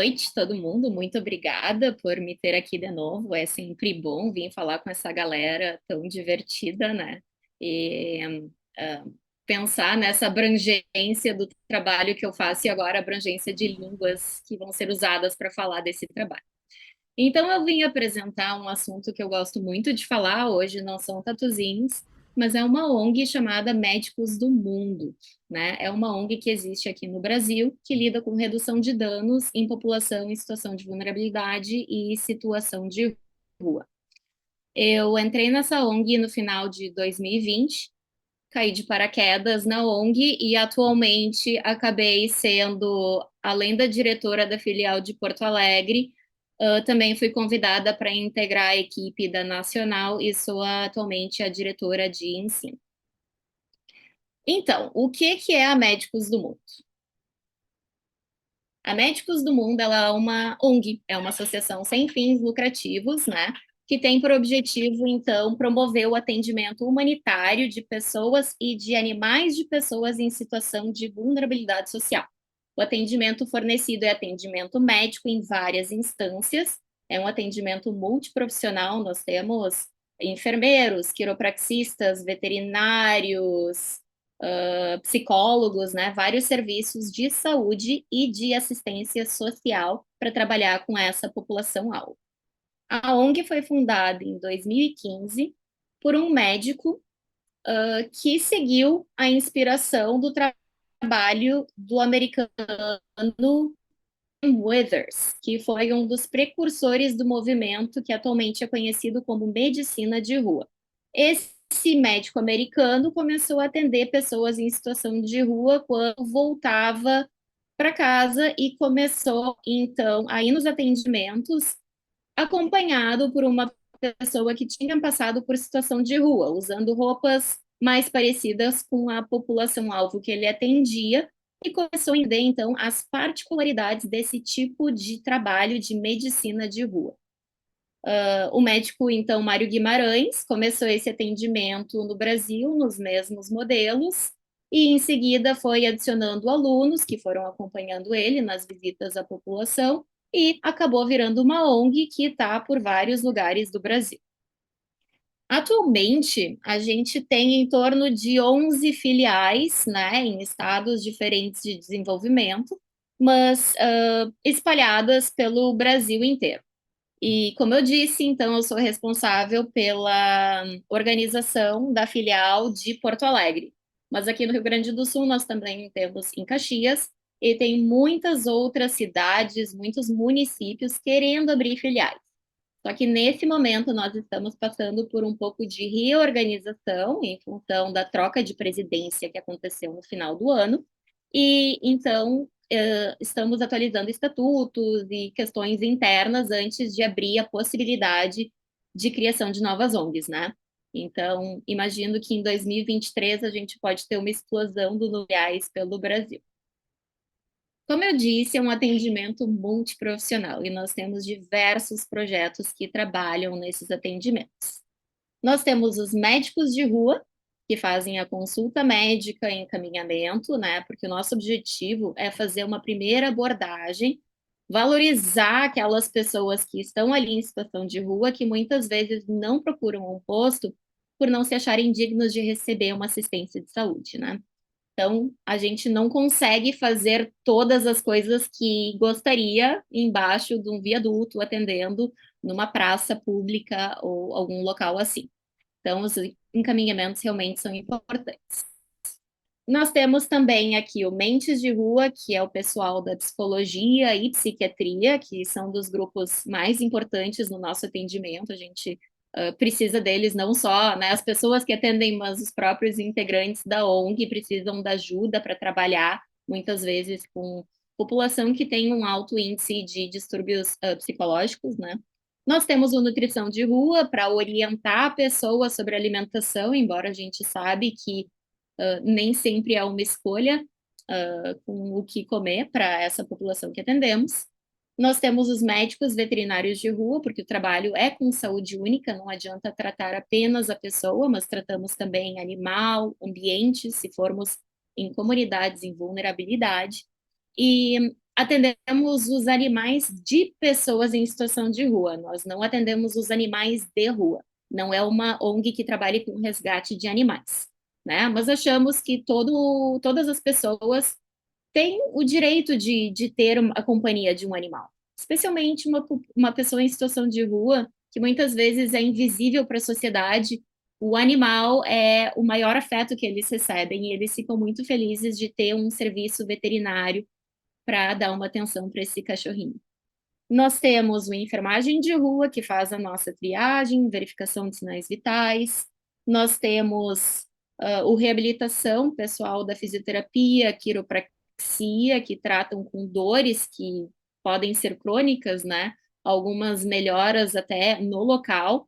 noite, todo mundo. Muito obrigada por me ter aqui de novo. É sempre bom vir falar com essa galera tão divertida, né? E ah, pensar nessa abrangência do trabalho que eu faço e agora a abrangência de línguas que vão ser usadas para falar desse trabalho. Então, eu vim apresentar um assunto que eu gosto muito de falar hoje, não são tatuzinhos, mas é uma ONG chamada Médicos do Mundo, né? É uma ONG que existe aqui no Brasil, que lida com redução de danos em população em situação de vulnerabilidade e situação de rua. Eu entrei nessa ONG no final de 2020, caí de paraquedas na ONG e atualmente acabei sendo, além da diretora da filial de Porto Alegre, também fui convidada para integrar a equipe da Nacional e sou atualmente a diretora de ensino. Então, o que é a Médicos do Mundo? A Médicos do Mundo ela é uma ONG, é uma associação sem fins lucrativos, né? Que tem por objetivo, então, promover o atendimento humanitário de pessoas e de animais de pessoas em situação de vulnerabilidade social. O atendimento fornecido é atendimento médico em várias instâncias, é um atendimento multiprofissional, nós temos enfermeiros, quiropraxistas, veterinários, psicólogos, né, vários serviços de saúde e de assistência social para trabalhar com essa população-alvo. A ONG foi fundada em 2015 por um médico que seguiu a inspiração do trabalho do americano Withers, que foi um dos precursores do movimento que atualmente é conhecido como medicina de rua. Esse médico americano começou a atender pessoas em situação de rua quando voltava para casa e começou, então, a ir nos atendimentos acompanhado por uma pessoa que tinha passado por situação de rua, usando roupas mais parecidas com a população-alvo que ele atendia, e começou a entender, então, as particularidades desse tipo de trabalho de medicina de rua. O médico, então, Mário Guimarães, começou esse atendimento no Brasil, nos mesmos modelos, e em seguida foi adicionando alunos que foram acompanhando ele nas visitas à população, e acabou virando uma ONG que está por vários lugares do Brasil. Atualmente, a gente tem em torno de 11 filiais, né, em estados diferentes de desenvolvimento, mas espalhadas pelo Brasil inteiro. E, como eu disse, então, eu sou responsável pela organização da filial de Porto Alegre. Mas aqui no Rio Grande do Sul, nós também temos em Caxias, e tem muitas outras cidades, muitos municípios querendo abrir filiais. Só que nesse momento nós estamos passando por um pouco de reorganização em função da troca de presidência que aconteceu no final do ano. E então estamos atualizando estatutos e questões internas antes de abrir a possibilidade de criação de novas ONGs, né? Então, imagino que em 2023 a gente pode ter uma explosão do nucleares pelo Brasil. Como eu disse, é um atendimento multiprofissional e nós temos diversos projetos que trabalham nesses atendimentos. Nós temos os médicos de rua, que fazem a consulta médica e encaminhamento, né? Porque o nosso objetivo é fazer uma primeira abordagem, valorizar aquelas pessoas que estão ali em situação de rua, que muitas vezes não procuram um posto por não se acharem dignos de receber uma assistência de saúde, né? Então, a gente não consegue fazer todas as coisas que gostaria embaixo de um viaduto, atendendo numa praça pública ou algum local assim. Então, os encaminhamentos realmente são importantes. Nós temos também aqui o Mentes de Rua, que é o pessoal da psicologia e psiquiatria, que são dos grupos mais importantes no nosso atendimento. A gente precisa deles não só, né, as pessoas que atendem, mas os próprios integrantes da ONG precisam da ajuda para trabalhar, muitas vezes com população que tem um alto índice de distúrbios psicológicos, né? Nós temos o Nutrição de Rua para orientar a pessoa sobre alimentação, embora a gente sabe que nem sempre é uma escolha com o que comer para essa população que atendemos. Nós temos os médicos veterinários de rua, porque o trabalho é com saúde única, não adianta tratar apenas a pessoa, mas tratamos também animal, ambiente, se formos em comunidades em vulnerabilidade. E Atendemos os animais de pessoas em situação de rua, nós não atendemos os animais de rua. Não é uma ONG que trabalhe com resgate de animais, né? Mas achamos que todas as pessoas têm o direito de ter a companhia de um animal, especialmente uma pessoa em situação de rua, que muitas vezes é invisível para a sociedade. O animal é o maior afeto que eles recebem e eles ficam muito felizes de ter um serviço veterinário para dar uma atenção para esse cachorrinho. Nós temos uma enfermagem de rua que faz a nossa triagem, verificação de sinais vitais. Nós temos o reabilitação, pessoal da fisioterapia, quiropraxia, que tratam com dores que podem ser crônicas, né? Algumas melhoras até no local.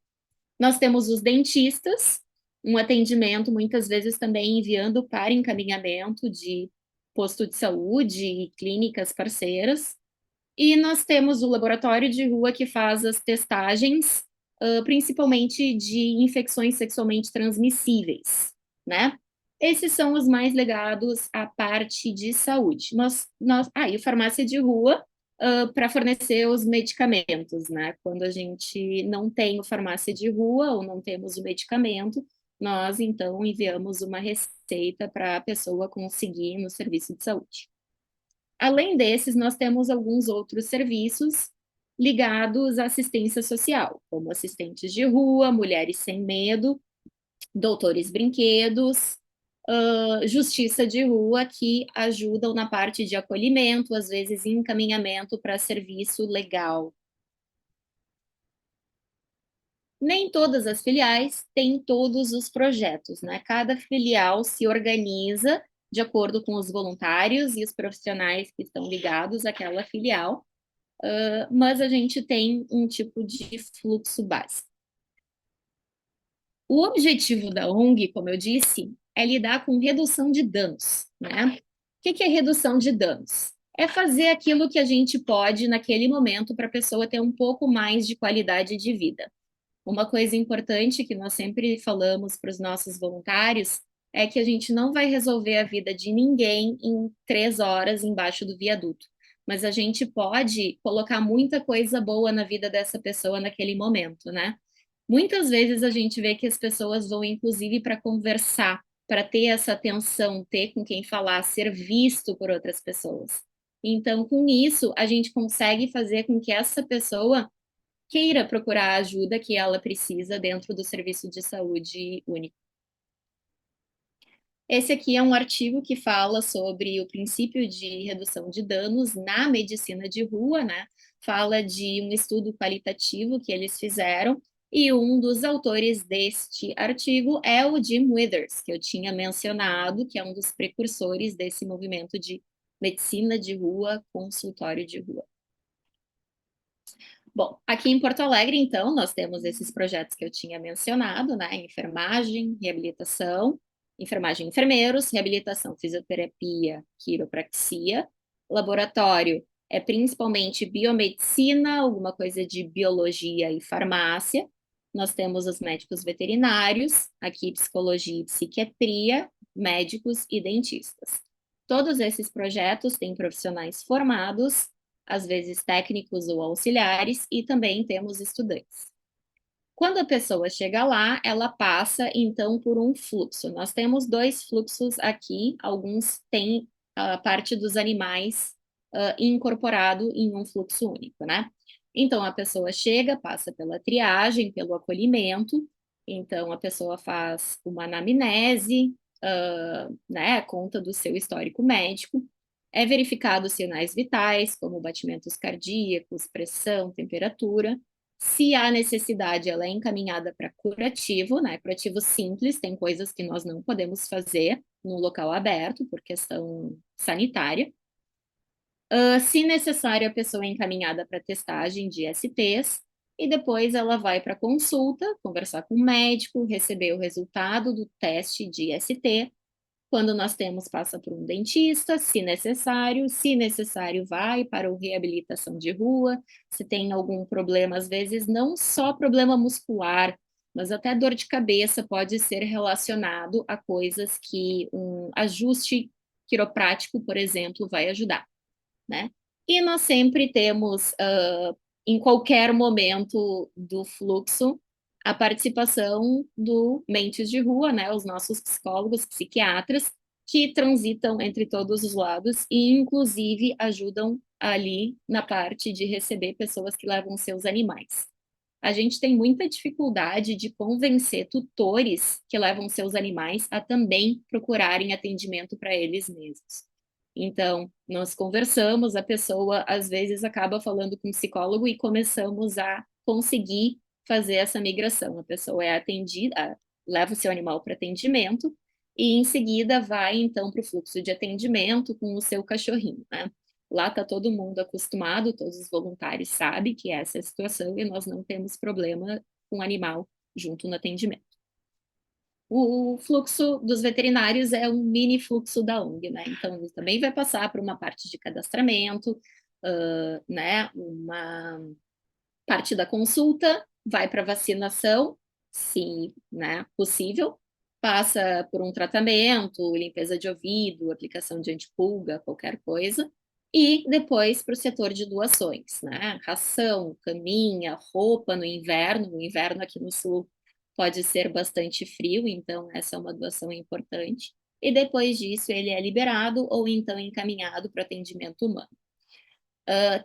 Nós temos os dentistas, um atendimento muitas vezes também enviando para encaminhamento de posto de saúde e clínicas parceiras. E nós temos o laboratório de rua que faz as testagens, principalmente de infecções sexualmente transmissíveis, né? Esses são os mais ligados à parte de saúde. E farmácia de rua, para fornecer os medicamentos, né? Quando a gente não tem o farmácia de rua ou não temos o medicamento, nós então enviamos uma receita para a pessoa conseguir no serviço de saúde. Além desses, nós temos alguns outros serviços ligados à assistência social, como assistentes de rua, mulheres sem medo, doutores brinquedos, justiça de rua, que ajudam na parte de acolhimento, às vezes encaminhamento para serviço legal. Nem todas as filiais têm todos os projetos, né? Cada filial se organiza de acordo com os voluntários e os profissionais que estão ligados àquela filial, mas a gente tem um tipo de fluxo básico. O objetivo da ONG, como eu disse, é lidar com redução de danos, né? O que é redução de danos? É fazer aquilo que a gente pode naquele momento para a pessoa ter um pouco mais de qualidade de vida. Uma coisa importante que nós sempre falamos para os nossos voluntários é que a gente não vai resolver a vida de ninguém em 3 horas embaixo do viaduto, mas a gente pode colocar muita coisa boa na vida dessa pessoa naquele momento, né? Muitas vezes a gente vê que as pessoas vão, inclusive, para conversar, para ter essa atenção, ter com quem falar, ser visto por outras pessoas. Então, com isso, a gente consegue fazer com que essa pessoa queira procurar a ajuda que ela precisa dentro do serviço de saúde único. Esse aqui é um artigo que fala sobre o princípio de redução de danos na medicina de rua, né? Fala de um estudo qualitativo que eles fizeram, e um dos autores deste artigo é o Jim Withers, que eu tinha mencionado, que é um dos precursores desse movimento de medicina de rua, consultório de rua. Bom, aqui em Porto Alegre, então, nós temos esses projetos que eu tinha mencionado, né? Enfermagem, reabilitação, enfermagem, enfermeiros, reabilitação, fisioterapia, quiropraxia. Laboratório é principalmente biomedicina, alguma coisa de biologia e farmácia. Nós temos os médicos veterinários, aqui psicologia e psiquiatria, médicos e dentistas. Todos esses projetos têm profissionais formados, às vezes técnicos ou auxiliares, e também temos estudantes. Quando a pessoa chega lá, ela passa então por um fluxo. Nós temos 2 fluxos aqui, alguns têm a parte dos animais incorporado em um fluxo único, né? Então a pessoa chega, passa pela triagem, pelo acolhimento, então a pessoa faz uma anamnese, né, conta do seu histórico médico, é verificado sinais vitais, como batimentos cardíacos, pressão, temperatura. Se há necessidade, ela é encaminhada para curativo, né? Curativo simples, tem coisas que nós não podemos fazer no local aberto por questão sanitária. Se necessário, a pessoa é encaminhada para testagem de STs e depois ela vai para consulta, conversar com o médico, receber o resultado do teste de ST. Quando nós temos, passa por um dentista, se necessário, vai para o reabilitação de rua, se tem algum problema, às vezes não só problema muscular, mas até dor de cabeça pode ser relacionado a coisas que um ajuste quiroprático, por exemplo, vai ajudar, né? E nós sempre temos, em qualquer momento do fluxo, a participação do Mentes de Rua, né, os nossos psicólogos, psiquiatras, que transitam entre todos os lados e, inclusive, ajudam ali na parte de receber pessoas que levam seus animais. A gente tem muita dificuldade de convencer tutores que levam seus animais a também procurarem atendimento para eles mesmos. Então, nós conversamos, a pessoa às vezes acaba falando com o psicólogo e começamos a conseguir fazer essa migração. A pessoa é atendida, leva o seu animal para atendimento e em seguida vai então para o fluxo de atendimento com o seu cachorrinho, né? Lá está todo mundo acostumado, todos os voluntários sabem que essa é a situação e nós não temos problema com o animal junto no atendimento. O fluxo dos veterinários é um mini fluxo da ONG, né? Então, ele também vai passar por uma parte de cadastramento, né? Uma parte da consulta, vai para vacinação, se né, possível, passa por um tratamento, limpeza de ouvido, aplicação de antipulga, qualquer coisa, e depois para o setor de doações, né? Ração, caminha, roupa no inverno. O inverno aqui no sul pode ser bastante frio, então essa é uma doação importante. E depois disso ele é liberado ou então encaminhado para atendimento humano.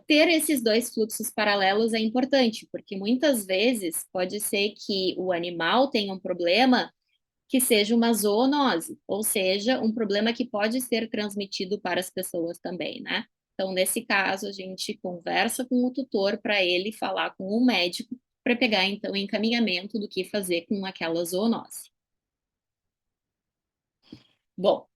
Ter esses dois fluxos paralelos é importante, porque muitas vezes pode ser que o animal tenha um problema que seja uma zoonose, ou seja, um problema que pode ser transmitido para as pessoas também, né? Então, nesse caso, a gente conversa com o tutor para ele falar com o médico para pegar, então, o encaminhamento do que fazer com aquela zoonose. Bom,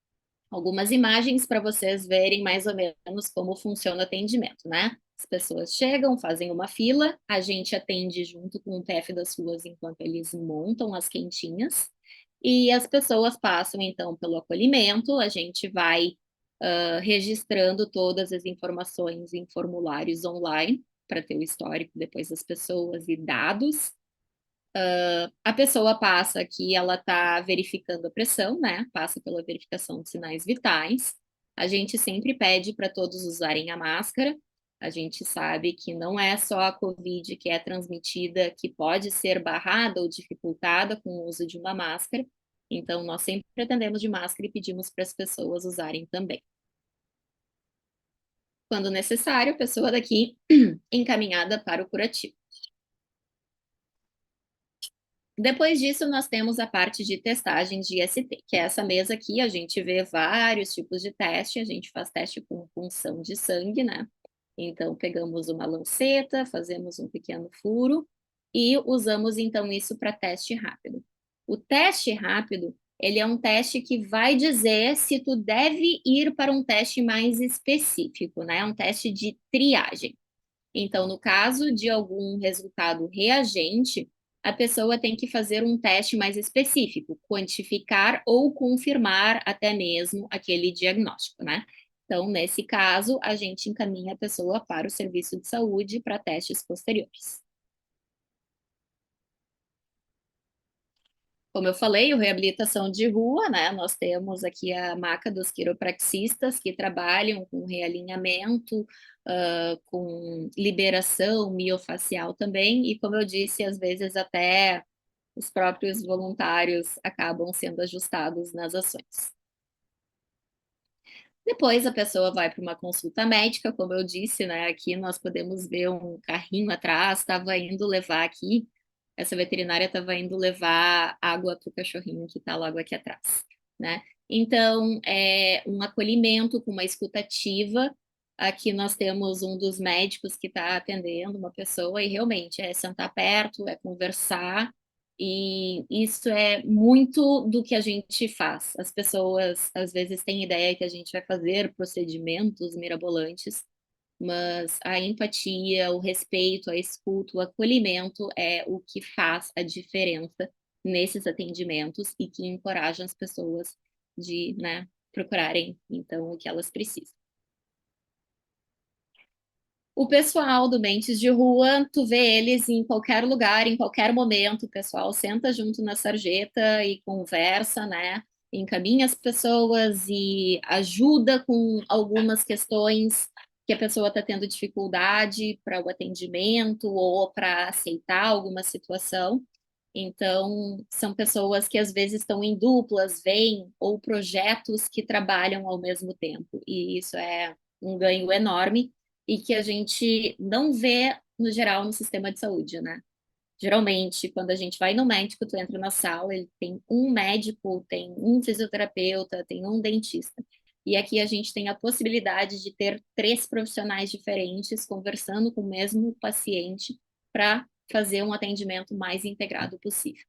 algumas imagens para vocês verem mais ou menos como funciona o atendimento, né? As pessoas chegam, fazem uma fila, a gente atende junto com o PF das ruas enquanto eles montam as quentinhas, e as pessoas passam então pelo acolhimento, a gente vai registrando todas as informações em formulários online para ter o histórico depois das pessoas e dados. A pessoa passa que ela está verificando a pressão, né? Passa pela verificação de sinais vitais. A gente sempre pede para todos usarem a máscara. A gente sabe que não é só a Covid que é transmitida, que pode ser barrada ou dificultada com o uso de uma máscara. Então, nós sempre atendemos de máscara e pedimos para as pessoas usarem também. Quando necessário, a pessoa daqui encaminhada para o curativo. Depois disso, nós temos a parte de testagem de IST, que é essa mesa aqui, a gente vê vários tipos de teste, a gente faz teste com punção de sangue, né? Então, pegamos uma lanceta, fazemos um pequeno furo e usamos, então, isso para teste rápido. O teste rápido, ele é um teste que vai dizer se tu deve ir para um teste mais específico, né? Um teste de triagem. Então, no caso de algum resultado reagente, a pessoa tem que fazer um teste mais específico, quantificar ou confirmar até mesmo aquele diagnóstico, né? Então, nesse caso, a gente encaminha a pessoa para o serviço de saúde para testes posteriores. Como eu falei, o reabilitação de rua, né? Nós temos aqui a maca dos quiropraxistas que trabalham com realinhamento, com liberação miofacial também, e como eu disse, às vezes até os próprios voluntários acabam sendo ajustados nas ações. Depois a pessoa vai para uma consulta médica, como eu disse, né? Aqui nós podemos ver um carrinho atrás, estava indo levar aqui, essa veterinária estava indo levar água para o cachorrinho que está logo aqui atrás, né? Então, é um acolhimento com uma escutativa. Aqui nós temos um dos médicos que está atendendo uma pessoa e realmente é sentar perto, é conversar, e isso é muito do que a gente faz. As pessoas às vezes têm ideia que a gente vai fazer procedimentos mirabolantes, mas a empatia, o respeito, a escuta, o acolhimento é o que faz a diferença nesses atendimentos e que encoraja as pessoas de, né, procurarem então o que elas precisam. O pessoal do Mentes de Rua, tu vê eles em qualquer lugar, em qualquer momento, o pessoal senta junto na sarjeta e conversa, né? Encaminha as pessoas e ajuda com algumas questões. que a pessoa está tendo dificuldade para o atendimento ou para aceitar alguma situação. Então, são pessoas que às vezes estão em duplas, vêm, ou projetos que trabalham ao mesmo tempo. E isso é um ganho enorme e que a gente não vê, no geral, no sistema de saúde, né? Geralmente, quando a gente vai no médico, tu entra na sala, ele tem um médico, tem um fisioterapeuta, tem um dentista. E aqui a gente tem a possibilidade de ter três profissionais diferentes conversando com o mesmo paciente para fazer um atendimento mais integrado possível.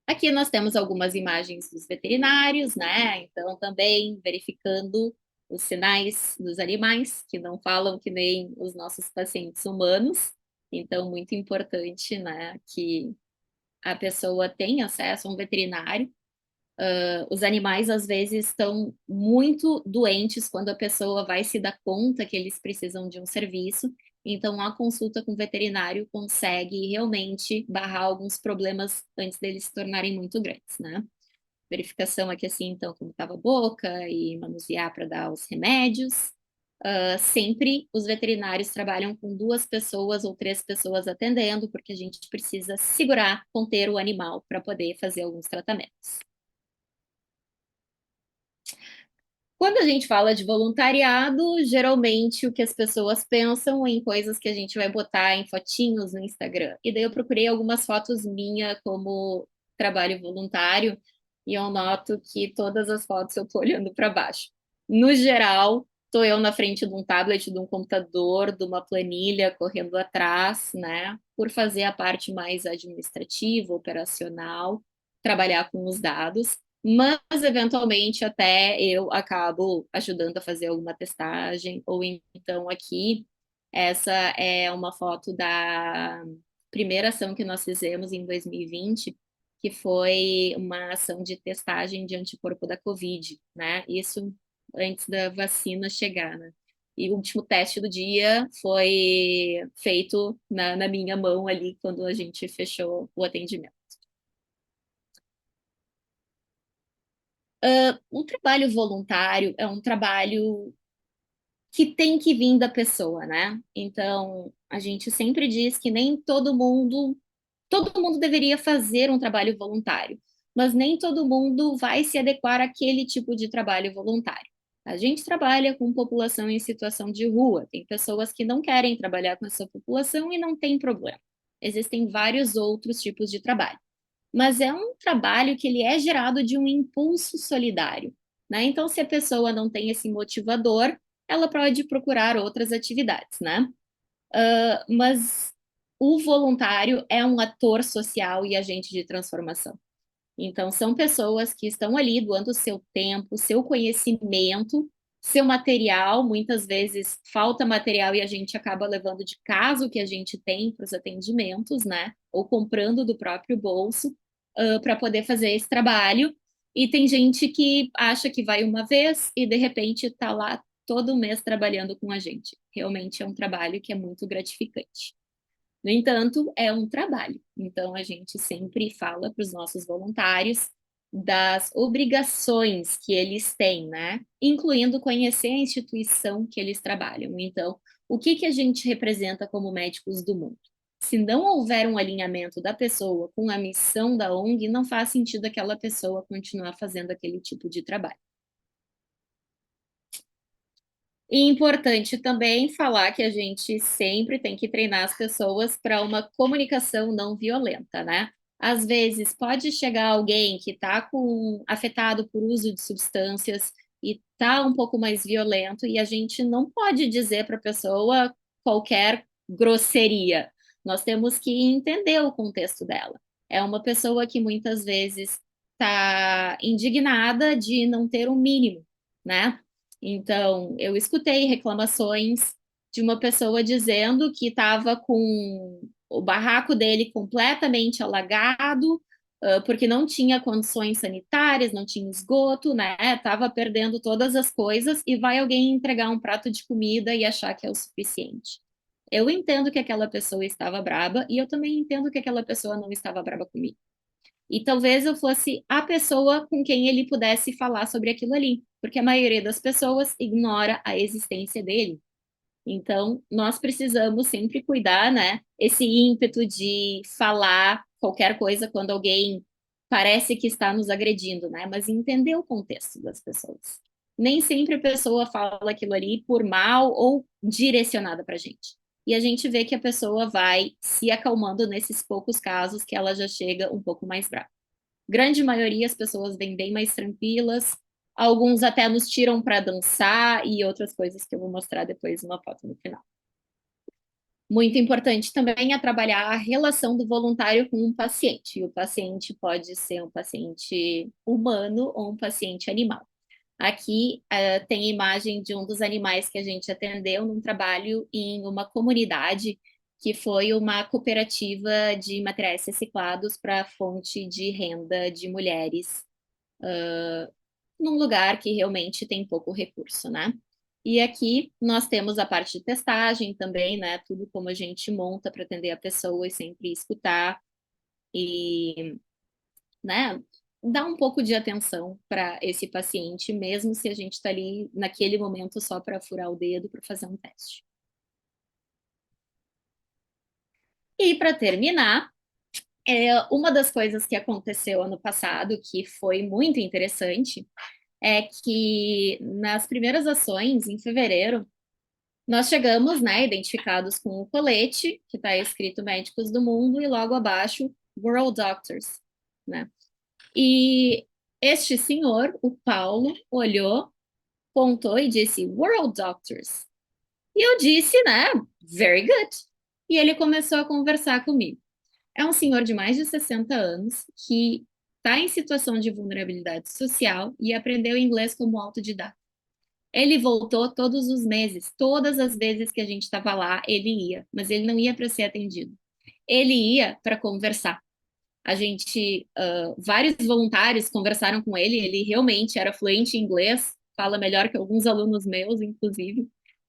Aqui nós temos algumas imagens dos veterinários, né? Então, também verificando os sinais dos animais, que não falam que nem os nossos pacientes humanos. Então, muito importante, né, que a pessoa tenha acesso a um veterinário. Os animais, às vezes, estão muito doentes quando a pessoa vai se dar conta que eles precisam de um serviço. Então, a consulta com o veterinário consegue realmente barrar alguns problemas antes deles se tornarem muito grandes, né? Verificação aqui, assim, então, como estava a boca e manusear para dar os remédios. Sempre os veterinários trabalham com duas pessoas ou três pessoas atendendo, porque a gente precisa segurar, conter o animal para poder fazer alguns tratamentos. Quando a gente fala de voluntariado, geralmente o que as pessoas pensam em coisas que a gente vai botar em fotinhos no Instagram. E daí eu procurei algumas fotos minha como trabalho voluntário e eu noto que todas as fotos eu tô olhando para baixo. No geral, tô eu na frente de um tablet, de um computador, de uma planilha correndo atrás, né? Por fazer a parte mais administrativa, operacional, trabalhar com os dados. Mas, eventualmente, até eu acabo ajudando a fazer alguma testagem, ou então aqui, essa é uma foto da primeira ação que nós fizemos em 2020, que foi uma ação de testagem de anticorpo da Covid, né? Isso antes da vacina chegar, né? E o último teste do dia foi feito na minha mão ali, quando a gente fechou o atendimento. O trabalho voluntário é um trabalho que tem que vir da pessoa, né? Então, a gente sempre diz que nem todo mundo deveria fazer um trabalho voluntário, mas nem todo mundo vai se adequar àquele tipo de trabalho voluntário. A gente trabalha com população em situação de rua, tem pessoas que não querem trabalhar com essa população e não tem problema. Existem vários outros tipos de trabalho, mas é um trabalho que ele é gerado de um impulso solidário, né? Então, se a pessoa não tem esse motivador, ela pode procurar outras atividades, né? Mas o voluntário é um ator social e agente de transformação. Então, são pessoas que estão ali doando seu tempo, seu conhecimento, seu material. Muitas vezes falta material e a gente acaba levando de casa o que a gente tem para os atendimentos, né? Ou comprando do próprio bolso, para poder fazer esse trabalho. E tem gente que acha que vai uma vez e de repente está lá todo mês trabalhando com a gente. Realmente é um trabalho que é muito gratificante. No entanto, é um trabalho. Então, a gente sempre fala para os nossos voluntários das obrigações que eles têm, né? Incluindo conhecer a instituição que eles trabalham. Então, o que que a gente representa como médicos do mundo? Se não houver um alinhamento da pessoa com a missão da ONG, não faz sentido aquela pessoa continuar fazendo aquele tipo de trabalho. E importante também falar que a gente sempre tem que treinar as pessoas para uma comunicação não violenta, né? Às vezes pode chegar alguém que está afetado por uso de substâncias e está um pouco mais violento, e a gente não pode dizer para a pessoa qualquer grosseria. Nós temos que entender o contexto dela. É uma pessoa que muitas vezes está indignada de não ter o mínimo, né? Então, eu escutei reclamações de uma pessoa dizendo que estava com o barraco dele completamente alagado, porque não tinha condições sanitárias, não tinha esgoto, né? Estava perdendo todas as coisas e vai alguém entregar um prato de comida e achar que é o suficiente. Eu entendo que aquela pessoa estava braba e eu também entendo que aquela pessoa não estava braba comigo. E talvez eu fosse a pessoa com quem ele pudesse falar sobre aquilo ali, porque a maioria das pessoas ignora a existência dele. Então, nós precisamos sempre cuidar, né? Esse ímpeto de falar qualquer coisa quando alguém parece que está nos agredindo, né? Mas entender o contexto das pessoas. Nem sempre a pessoa fala aquilo ali por mal ou direcionada para a gente. E a gente vê que a pessoa vai se acalmando nesses poucos casos que ela já chega um pouco mais brava. Grande maioria as pessoas vêm bem mais tranquilas, alguns até nos tiram para dançar e outras coisas que eu vou mostrar depois uma foto no final. Muito importante também é trabalhar a relação do voluntário com o paciente. E o paciente pode ser um paciente humano ou um paciente animal. Aqui tem a imagem de um dos animais que a gente atendeu num trabalho em uma comunidade que foi uma cooperativa de materiais reciclados para fonte de renda de mulheres num lugar que realmente tem pouco recurso, né? E aqui nós temos a parte de testagem também, né? Tudo como a gente monta para atender a pessoa e sempre escutar e, né? Dar um pouco de atenção para esse paciente, mesmo se a gente está ali naquele momento só para furar o dedo para fazer um teste. E para terminar, uma das coisas que aconteceu ano passado, que foi muito interessante, é que nas primeiras ações, em fevereiro, nós chegamos, né, identificados com o colete, que está escrito Médicos do Mundo, e logo abaixo, World Doctors, né? E este senhor, o Paulo, olhou, pontou e disse, World Doctors. E eu disse, né, very good. E ele começou a conversar comigo. É um senhor de mais de 60 anos que está em situação de vulnerabilidade social e aprendeu inglês como autodidata. Ele voltou todos os meses, todas as vezes que a gente estava lá, ele ia, mas ele não ia para ser atendido. Ele ia para conversar. A gente, vários voluntários conversaram com ele, ele realmente era fluente em inglês, fala melhor que alguns alunos meus, inclusive.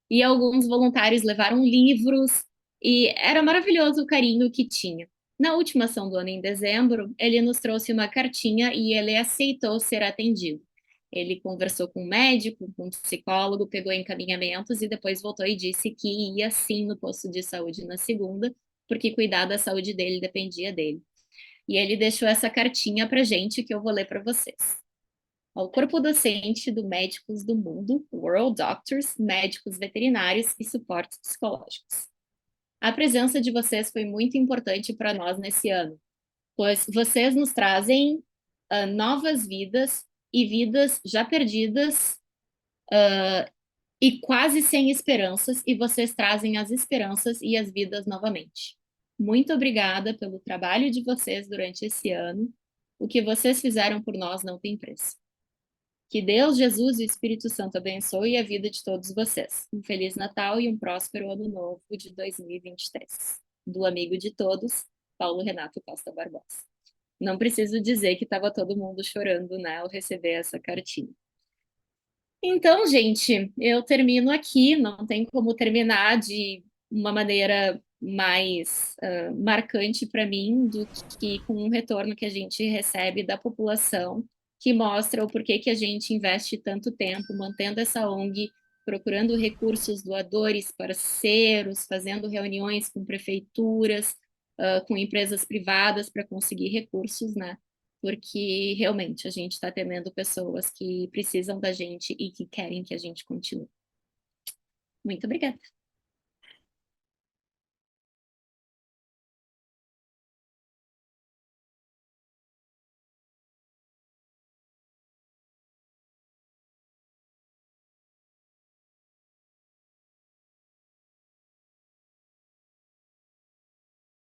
E alguns voluntários levaram livros, e era maravilhoso o carinho que tinha. Na última ação do ano, em dezembro, ele nos trouxe uma cartinha e ele aceitou ser atendido. Ele conversou com um médico, com um psicólogo, pegou encaminhamentos e depois voltou e disse que ia sim no posto de saúde na segunda, porque cuidar da saúde dele dependia dele. E ele deixou essa cartinha para gente que eu vou ler para vocês. Ao corpo docente do Médicos do Mundo, World Doctors, médicos veterinários e suportes psicológicos. A presença de vocês foi muito importante para nós nesse ano, pois vocês nos trazem novas vidas e vidas já perdidas e quase sem esperanças, e vocês trazem as esperanças e as vidas novamente. Muito obrigada pelo trabalho de vocês durante esse ano. O que vocês fizeram por nós não tem preço. Que Deus, Jesus e o Espírito Santo abençoe a vida de todos vocês. Um Feliz Natal e um próspero Ano Novo de 2023. Do amigo de todos, Paulo Renato Costa Barbosa. Não preciso dizer que estava todo mundo chorando, né, ao receber essa cartinha. Então, gente, eu termino aqui. Não tem como terminar de uma maneira mais marcante para mim do que com um retorno que a gente recebe da população, que mostra o porquê que a gente investe tanto tempo mantendo essa ONG, procurando recursos, doadores, parceiros, fazendo reuniões com prefeituras, com empresas privadas para conseguir recursos, né? Porque realmente a gente está atendendo pessoas que precisam da gente e que querem que a gente continue. Muito obrigada.